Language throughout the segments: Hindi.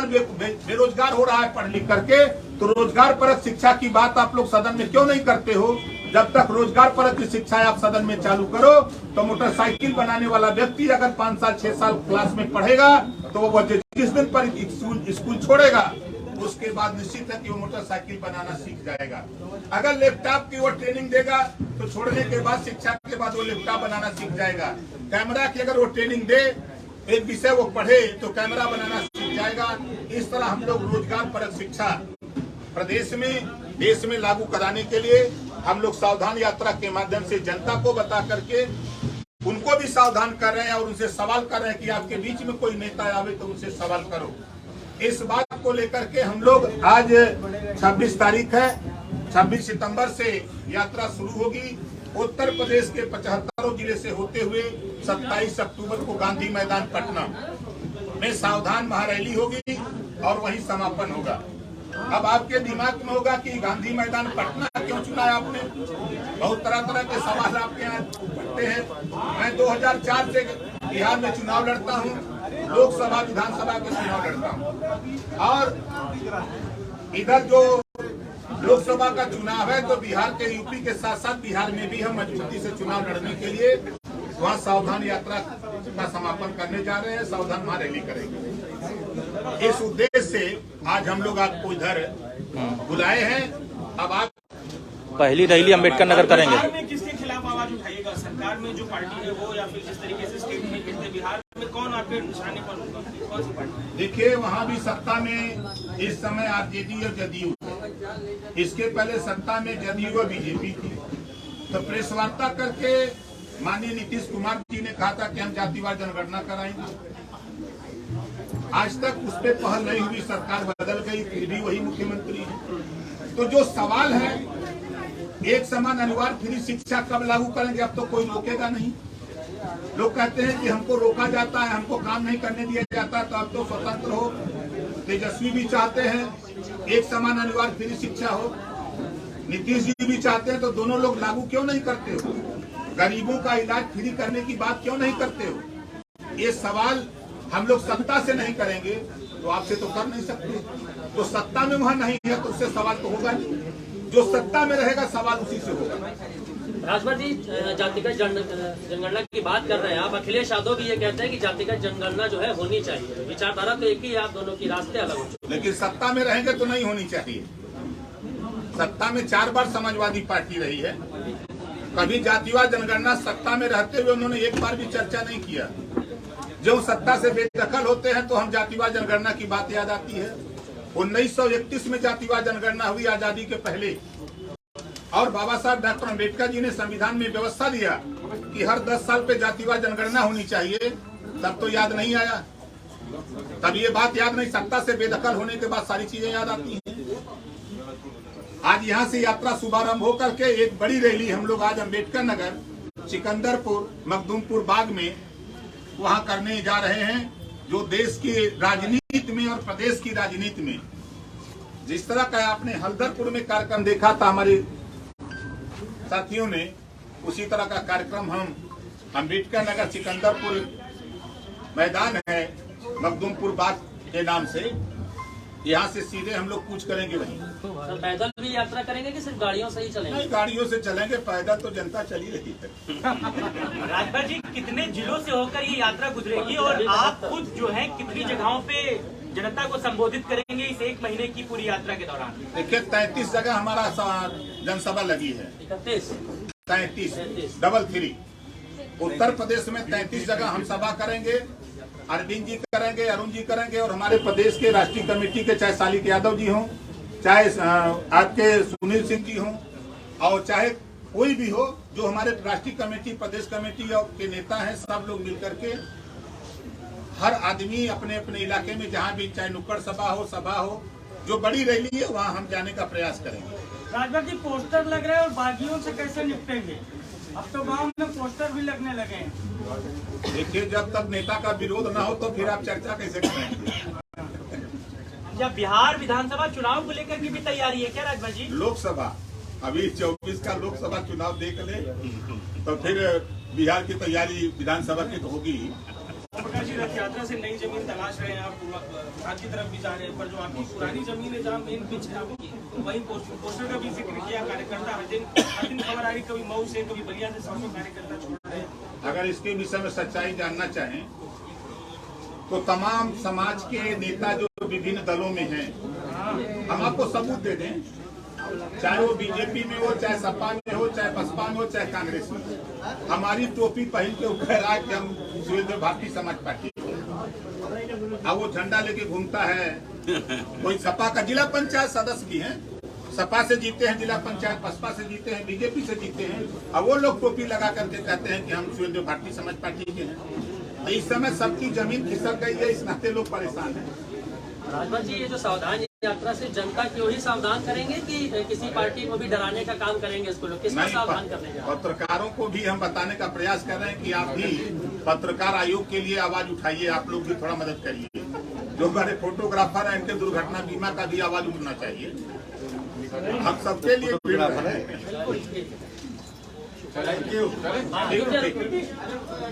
बेरोजगार हो रहा है पढ़ लिख करके, तो रोजगार परक शिक्षा की बात आप लोग सदन में क्यों नहीं करते हो? जब तक रोजगार परक की शिक्षा आप सदन में चालू करो तो मोटरसाइकिल बनाने वाला व्यक्ति अगर 5 साल 6 साल क्लास में पढ़ेगा तो वो जिस दिन पर स्कूल छोड़ेगा उसके बाद निश्चित है कि वो मोटरसाइकिल बनाना सीख जाएगा। अगर लैपटॉप की वो ट्रेनिंग देगा तो छोड़ने के बाद शिक्षा के बाद वो लैपटॉप बनाना सीख जाएगा। कैमरा की अगर वो ट्रेनिंग दे, एक विषय वो पढ़े तो कैमरा बनाना सीख जाएगा। इस तरह हम लोग रोजगार परक शिक्षा प्रदेश में देश में लागू कराने के लिए हम लोग सावधान यात्रा के माध्यम से जनता को बता करके उनको भी सावधान कर रहे हैं और उनसे सवाल कर रहे हैं कि आपके बीच में कोई नेता आवे तो उनसे सवाल करो। इस बात को लेकर के हम लोग आज 26 तारीख है, 26 सितंबर से यात्रा शुरू होगी। उत्तर प्रदेश के 75 जिले से होते हुए 27 अक्टूबर को गांधी मैदान पटना में सावधान महारैली होगी और वहीं समापन होगा। अब आपके दिमाग में होगा कि गांधी मैदान पटना क्यों चुना है आपने? बहुत तरह तरह के सवाल आपके यहाँ उठते हैं। मैं 2004 से बिहार में चुनाव लड़ता हूँ, लोकसभा विधानसभा के चुनाव लड़ता हूँ और इधर जो लोकसभा का चुनाव है तो बिहार के यूपी के साथ साथ बिहार में भी हम मजबूती से चुनाव लड़ने के लिए वहाँ सावधान यात्रा का समापन करने जा रहे हैं, सावधान महारैली करेंगे। इस उद्देश्य से आज हम लोग आपको इधर बुलाए हैं। अब आप पहली रैली अम्बेडकर नगर करेंगे। बिहार में किसके खिलाफ आवाज उठाइएगा? सरकार में जो पार्टी है वो, या फिर जिस तरीके से स्टेट में कहते बिहार में कौन आपके निशाने पर होगा? कौन सी पार्टी? देखिए, वहाँ भी सत्ता में इस समय आरजेडी और जदयू, इसके पहले सत्ता में जदयू और बीजेपी थी। तो प्रेस वार्ता करके माननीय नीतीश कुमार जी ने कहा था कि हम जातिवार जनगणना कराएंगे। आज तक उस पर पहल नहीं हुई, सरकार बदल गई, फिर भी वही मुख्यमंत्री है। तो जो सवाल है एक समान अनिवार्य फ्री शिक्षा कब लागू करेंगे, अब तो कोई रोकेगा नहीं। लोग कहते हैं कि हमको रोका जाता है, हमको काम नहीं करने दिया जाता, तो अब तो स्वतंत्र हो। तेजस्वी भी चाहते हैं एक समान अनिवार्य फ्री शिक्षा हो, नीतीश जी भी चाहते हैं, तो दोनों लोग लागू क्यों नहीं करते हो? गरीबों का इलाज फ्री करने की बात क्यों नहीं करते हो? ये सवाल हम लोग सत्ता से नहीं करेंगे तो आपसे तो कर नहीं सकते। तो सत्ता में वहाँ नहीं है तो उससे सवाल तो होगा नहीं, जो सत्ता में रहेगा सवाल उसी से होगा। राजभर जी, जातिगत जनगणना की बात कर रहे हैं आप। अखिलेश यादव भी ये कहते हैं कि जातिगत जनगणना जो है होनी चाहिए। विचारधारा तो एक ही है, आप दोनों की रास्ते अलग हो। लेकिन सत्ता में रहेंगे तो नहीं होनी चाहिए। सत्ता में 4 बार समाजवादी पार्टी रही है, कभी जातिवार जनगणना सत्ता में रहते हुए उन्होंने एक बार भी चर्चा नहीं किया। जो सत्ता से बेदखल होते हैं तो हम जातिवार जनगणना की बात याद आती है। 1931 में जातिवार जनगणना हुई, आजादी के पहले, और बाबा साहब डॉक्टर अम्बेडकर जी ने संविधान में व्यवस्था दिया कि हर 10 साल पे जातिवार जनगणना होनी चाहिए। तब तो याद नहीं आया, तब ये बात याद नहीं। सत्ता से बेदखल होने के बाद सारी चीजें याद आती हैं। आज यहाँ से यात्रा शुभारंभ होकर के एक बड़ी रैली हम लोग आज अम्बेडकर नगर, सिकंदरपुर, मखदूमपुर बाग में वहाँ करने जा रहे हैं। जो देश की राजनीति में और प्रदेश की राजनीति में जिस तरह का आपने हल्दरपुर में कार्यक्रम देखा था हमारे साथियों ने, उसी तरह का कार्यक्रम हम अम्बेडकर नगर सिकंदरपुर मैदान है मखदूमपुर बाग के नाम से, यहाँ से सीधे हम लोग कूच करेंगे वहीं। सर, पैदल भी यात्रा करेंगे कि सिर्फ गाड़ियों से ही चलेंगे? नहीं, गाड़ियों से चलेंगे, पैदल तो जनता चली रही है। राजभर जी, कितने जिलों से होकर ये यात्रा गुजरेगी और आप खुद जो है कितनी जगहों पे जनता को संबोधित करेंगे इस 1 महीने की पूरी यात्रा के दौरान? देखिए, 33 जगह हमारा जनसभा लगी है। 33 33। उत्तर प्रदेश में 33 जगह हम सभा करेंगे। अरविंद जी करेंगे, अरुण जी करेंगे, और हमारे प्रदेश के राष्ट्रीय कमेटी के चाहे शालिक यादव जी हों, चाहे आपके सुनील सिंह जी हों, और चाहे कोई भी हो, जो हमारे राष्ट्रीय कमेटी, प्रदेश कमेटी के नेता हैं, सब लोग मिलकर के हर आदमी अपने अपने इलाके में जहाँ भी, चाहे नुक्कड़ सभा हो, जो बड़ी रैली है वहाँ हम जाने का प्रयास करेंगे। राजभर जी, पोस्टर लग रहे हैं और बागियों से कैसे निपटेंगे? अब तो गांव में पोस्टर भी लगने लगे हैं। देखिए, जब तक नेता का विरोध ना हो तो फिर आप चर्चा कैसे करेंगे? या बिहार विधानसभा चुनाव को लेकर की भी तैयारी है क्या राजभर जी? लोकसभा अभी 24 का लोकसभा चुनाव देख ले तो फिर बिहार की तैयारी विधानसभा की तो होगी। राजभर जी रथ यात्रा से नई जमीन तलाश रहे हैं आप, भारत की तरफ भी जा रहे हैं, पर जो आपकी पुरानी जमीन है जहाँ मेन पिच है आपकी, वहीं पोस्टर का भी जिक्र किया। कार्यकर्ता हर दिन खबर आ रही, कभी मऊ से कभी बलिया से 100 कार्यकर्ता छोड़ रहे हैं। अगर इसके विषय में सच्चाई जानना चाहें तो तमाम समाज के नेता जो विभिन्न दलों में हैं, हम आपको सबूत दे दें, चाहे वो बीजेपी में हो, चाहे सपा में हो, चाहे बसपा में हो, चाहे कांग्रेस में। हमारी टोपी पहन के कह रहा है कि हम सुविधा भारतीय समाज पार्टी, अब वो झंडा लेके घूमता है। कोई सपा का जिला पंचायत सदस्य भी है, सपा से जीते हैं जिला पंचायत, बसपा से जीते हैं, बीजेपी से जीते हैं, अब वो लोग टोपी लगा करके कहते हैं कि हम सुविधा भारतीय समाज पार्टी के हैं। तो इस समय सबकी जमीन खिसक गई है, इस नाते लोग परेशान हैं। राजभर जी, ये जो सावधान यात्रा से जनता क्यों ही सावधान करेंगे कि किसी पार्टी को भी डराने का काम करेंगे? इसको लोग किसको सावधान करने जा रहे हैं? पत्रकारों को भी हम बताने का प्रयास कर रहे हैं कि आप भी पत्रकार आयोग के लिए आवाज उठाइए, आप लोग भी थोड़ा मदद करिए। जो हमारे फोटोग्राफर हैं, इनके दुर्घटना बीमा का भी आवाज उठना चाहिए। हम सबके लिए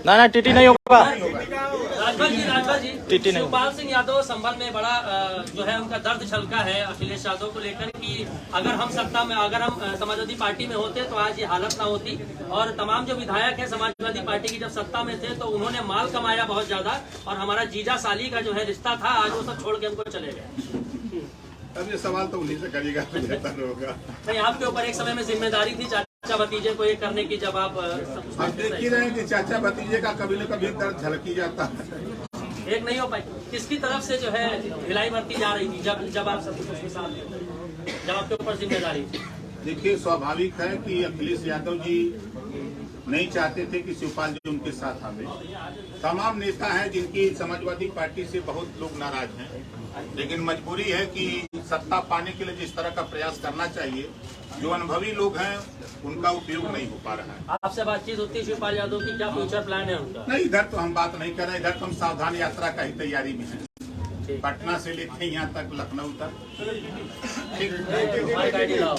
ना टीटी नहीं होगा। राजभर जी शिवपाल सिंह यादव संभल में बड़ा जो है उनका दर्द छलका है अखिलेश यादव को लेकर कि अगर हम सत्ता में, अगर हम समाजवादी पार्टी में होते तो आज ये हालत ना होती। और तमाम जो विधायक हैं समाजवादी पार्टी की जब सत्ता में थे तो उन्होंने माल कमाया बहुत ज्यादा, और हमारा जीजा साली का जो है रिश्ता था, आज वो सब छोड़ के हमको चले गए। अब ये सवाल तो उन्हीं से करिएगा तो बेहतर होगा। नहीं, आपके ऊपर एक समय में जिम्मेदारी थी चाचा भतीजे को ये करने की, जब आप हम देख ही रहे हैं कि चाचा भतीजे का कभी न कभी दर्द झलकी जाता है। एक नहीं हो पाई। किसकी तरफ से जो है ढिलाई बरती जा रही थी जब आप सब उसके साथ थे, जब आपके ऊपर जिम्मेदारी थी? देखिए, स्वाभाविक है कि अखिलेश यादव जी नहीं चाहते थे कि शिवपाल जी उनके साथ आवे। तमाम नेता हैं जिनकी समाजवादी पार्टी से बहुत लोग नाराज हैं, लेकिन मजबूरी है कि सत्ता पाने के लिए जिस तरह का प्रयास करना चाहिए, जो अनुभवी लोग हैं उनका उपयोग नहीं हो पा रहा है। आपसे बातचीत होती है शिवपाल यादव की, क्या फ्यूचर प्लान है उनका? नहीं, इधर तो हम बात नहीं कर रहे, इधर तो हम सावधान यात्रा का ही तैयारी में है, पटना से लेके यहाँ तक लखनऊ तक। ठीक। माइक आईडी लाओ।